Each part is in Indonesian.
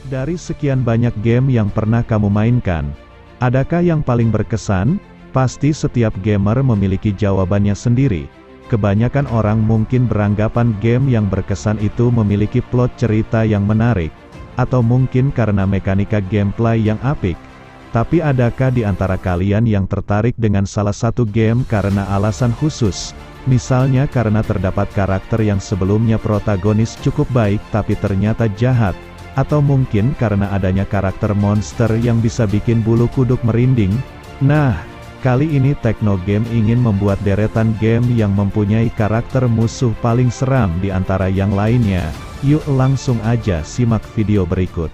Dari sekian banyak game yang pernah kamu mainkan, adakah yang paling berkesan? Pasti setiap gamer memiliki jawabannya sendiri. Kebanyakan orang mungkin beranggapan game yang berkesan itu memiliki plot cerita yang menarik, atau mungkin karena mekanika gameplay yang apik. Tapi adakah di antara kalian yang tertarik dengan salah satu game karena alasan khusus? Misalnya karena terdapat karakter yang sebelumnya protagonis cukup baik tapi ternyata jahat, atau mungkin karena adanya karakter monster yang bisa bikin bulu kuduk merinding. Nah, kali ini Tekno Game ingin membuat deretan game yang mempunyai karakter musuh paling seram di antara yang lainnya. Yuk langsung aja simak video berikut.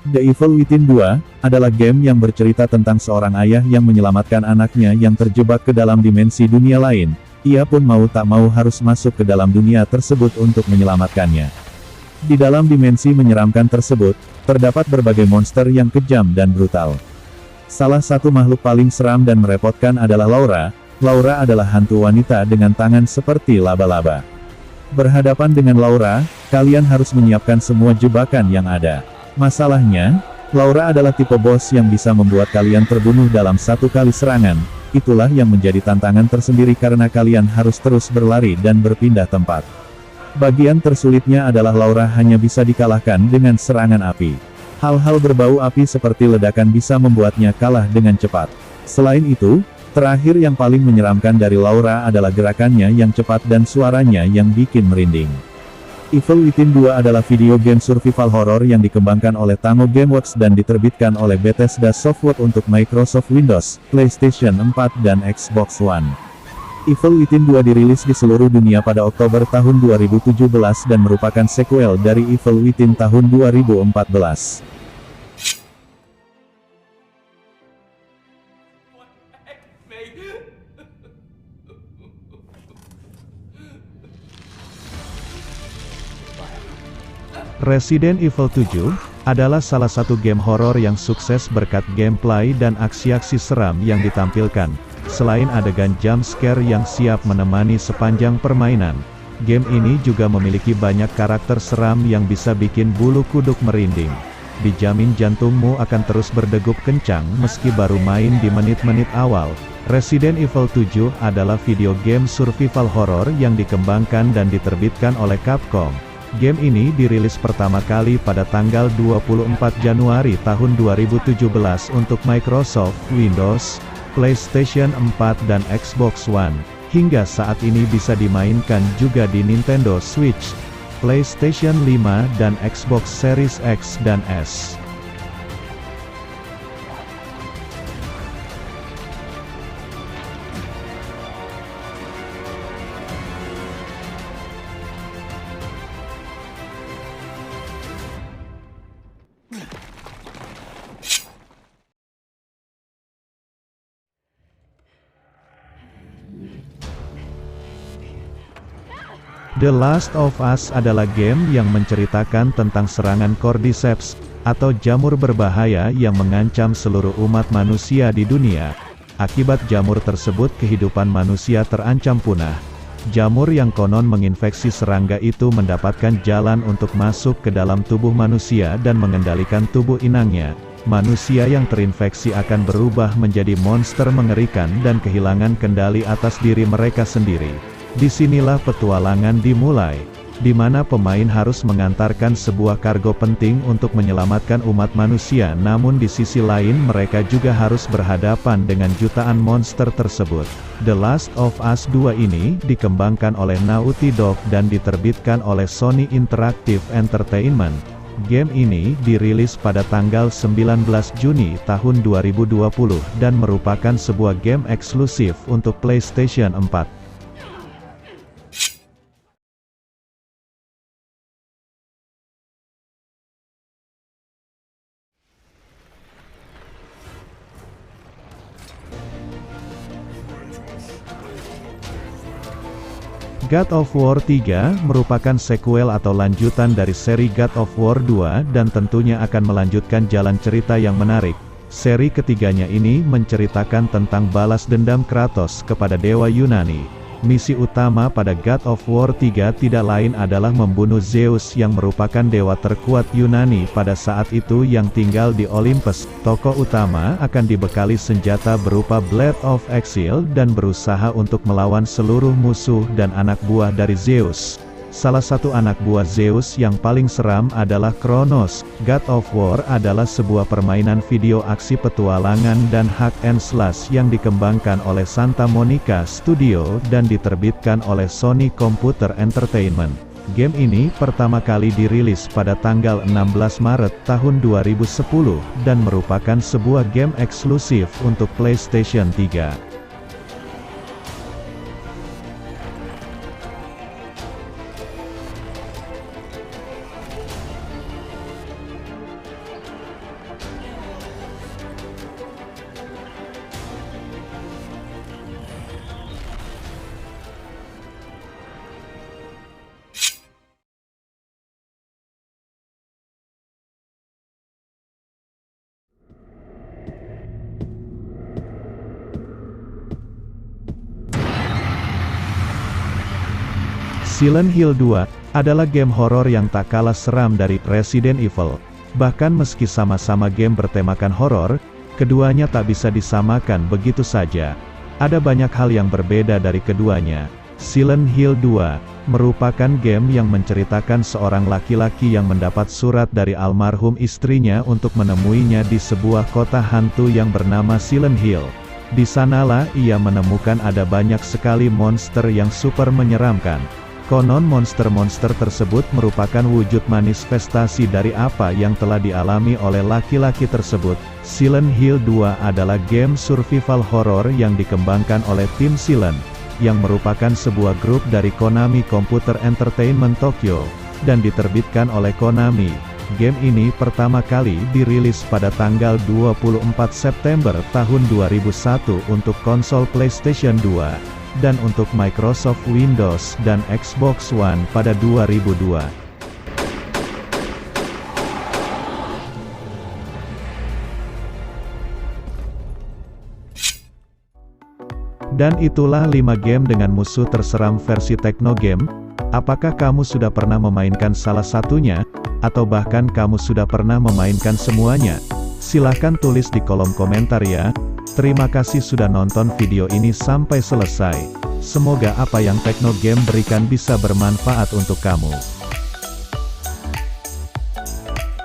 The Evil Within 2 adalah game yang bercerita tentang seorang ayah yang menyelamatkan anaknya yang terjebak ke dalam dimensi dunia lain. Ia pun mau tak mau harus masuk ke dalam dunia tersebut untuk menyelamatkannya. Di dalam dimensi menyeramkan tersebut, terdapat berbagai monster yang kejam dan brutal. Salah satu makhluk paling seram dan merepotkan adalah Laura. Laura adalah hantu wanita dengan tangan seperti laba-laba. Berhadapan dengan Laura, kalian harus menyiapkan semua jebakan yang ada. Masalahnya, Laura adalah tipe bos yang bisa membuat kalian terbunuh dalam satu kali serangan. Itulah yang menjadi tantangan tersendiri karena kalian harus terus berlari dan berpindah tempat. Bagian tersulitnya adalah Laura hanya bisa dikalahkan dengan serangan api. Hal-hal berbau api seperti ledakan bisa membuatnya kalah dengan cepat. Selain itu, terakhir yang paling menyeramkan dari Laura adalah gerakannya yang cepat dan suaranya yang bikin merinding. Evil Within 2 adalah video game survival horror yang dikembangkan oleh Tango Gameworks dan diterbitkan oleh Bethesda Softworks untuk Microsoft Windows, PlayStation 4 dan Xbox One. Evil Within 2 dirilis di seluruh dunia pada Oktober tahun 2017 dan merupakan sequel dari Evil Within tahun 2014. Resident Evil 7 adalah salah satu game horor yang sukses berkat gameplay dan aksi-aksi seram yang ditampilkan. Selain adegan jump scare yang siap menemani sepanjang permainan, game ini juga memiliki banyak karakter seram yang bisa bikin bulu kuduk merinding. Dijamin jantungmu akan terus berdegup kencang meski baru main di menit-menit awal. Resident Evil 7 adalah video game survival horror yang dikembangkan dan diterbitkan oleh Capcom. Game ini dirilis pertama kali pada tanggal 24 Januari tahun 2017 untuk Microsoft Windows, PlayStation 4 dan Xbox One. Hingga saat ini bisa dimainkan juga di Nintendo Switch, PlayStation 5 dan Xbox Series X dan S. The Last of Us adalah game yang menceritakan tentang serangan Cordyceps, atau jamur berbahaya yang mengancam seluruh umat manusia di dunia. Akibat jamur tersebut kehidupan manusia terancam punah. Jamur yang konon menginfeksi serangga itu mendapatkan jalan untuk masuk ke dalam tubuh manusia dan mengendalikan tubuh inangnya. Manusia yang terinfeksi akan berubah menjadi monster mengerikan dan kehilangan kendali atas diri mereka sendiri. Disinilah petualangan dimulai, di mana pemain harus mengantarkan sebuah kargo penting untuk menyelamatkan umat manusia, namun di sisi lain mereka juga harus berhadapan dengan jutaan monster tersebut. The Last of Us 2 ini dikembangkan oleh Naughty Dog dan diterbitkan oleh Sony Interactive Entertainment. Game ini dirilis pada tanggal 19 Juni tahun 2020 dan merupakan sebuah game eksklusif untuk PlayStation 4. God of War 3 merupakan sequel atau lanjutan dari seri God of War 2 dan tentunya akan melanjutkan jalan cerita yang menarik. Seri ketiganya ini menceritakan tentang balas dendam Kratos kepada dewa Yunani. Misi utama pada God of War 3 tidak lain adalah membunuh Zeus yang merupakan dewa terkuat Yunani pada saat itu yang tinggal di Olympus. Tokoh utama akan dibekali senjata berupa Blade of Exile dan berusaha untuk melawan seluruh musuh dan anak buah dari Zeus. Salah satu anak buah Zeus yang paling seram adalah Kronos. God of War adalah sebuah permainan video aksi petualangan dan hack and slash yang dikembangkan oleh Santa Monica Studio dan diterbitkan oleh Sony Computer Entertainment. Game ini pertama kali dirilis pada tanggal 16 Maret tahun 2010, dan merupakan sebuah game eksklusif untuk PlayStation 3. Silent Hill 2 adalah game horor yang tak kalah seram dari Resident Evil. Bahkan meski sama-sama game bertemakan horor, keduanya tak bisa disamakan begitu saja. Ada banyak hal yang berbeda dari keduanya. Silent Hill 2 merupakan game yang menceritakan seorang laki-laki yang mendapat surat dari almarhum istrinya untuk menemuinya di sebuah kota hantu yang bernama Silent Hill. Di sanalah ia menemukan ada banyak sekali monster yang super menyeramkan. Konon monster-monster tersebut merupakan wujud manifestasi dari apa yang telah dialami oleh laki-laki tersebut. Silent Hill 2 adalah game survival horror yang dikembangkan oleh tim Silent, yang merupakan sebuah grup dari Konami Computer Entertainment Tokyo, dan diterbitkan oleh Konami. Game ini pertama kali dirilis pada tanggal 24 September tahun 2001 untuk konsol PlayStation 2. Dan untuk Microsoft Windows dan Xbox One pada 2002. Dan itulah 5 game dengan musuh terseram versi Teknogame. Apakah kamu sudah pernah memainkan salah satunya, atau bahkan kamu sudah pernah memainkan semuanya? Silahkan tulis di kolom komentar ya. Terima kasih sudah nonton video ini sampai selesai. Semoga apa yang Teknogame berikan bisa bermanfaat untuk kamu.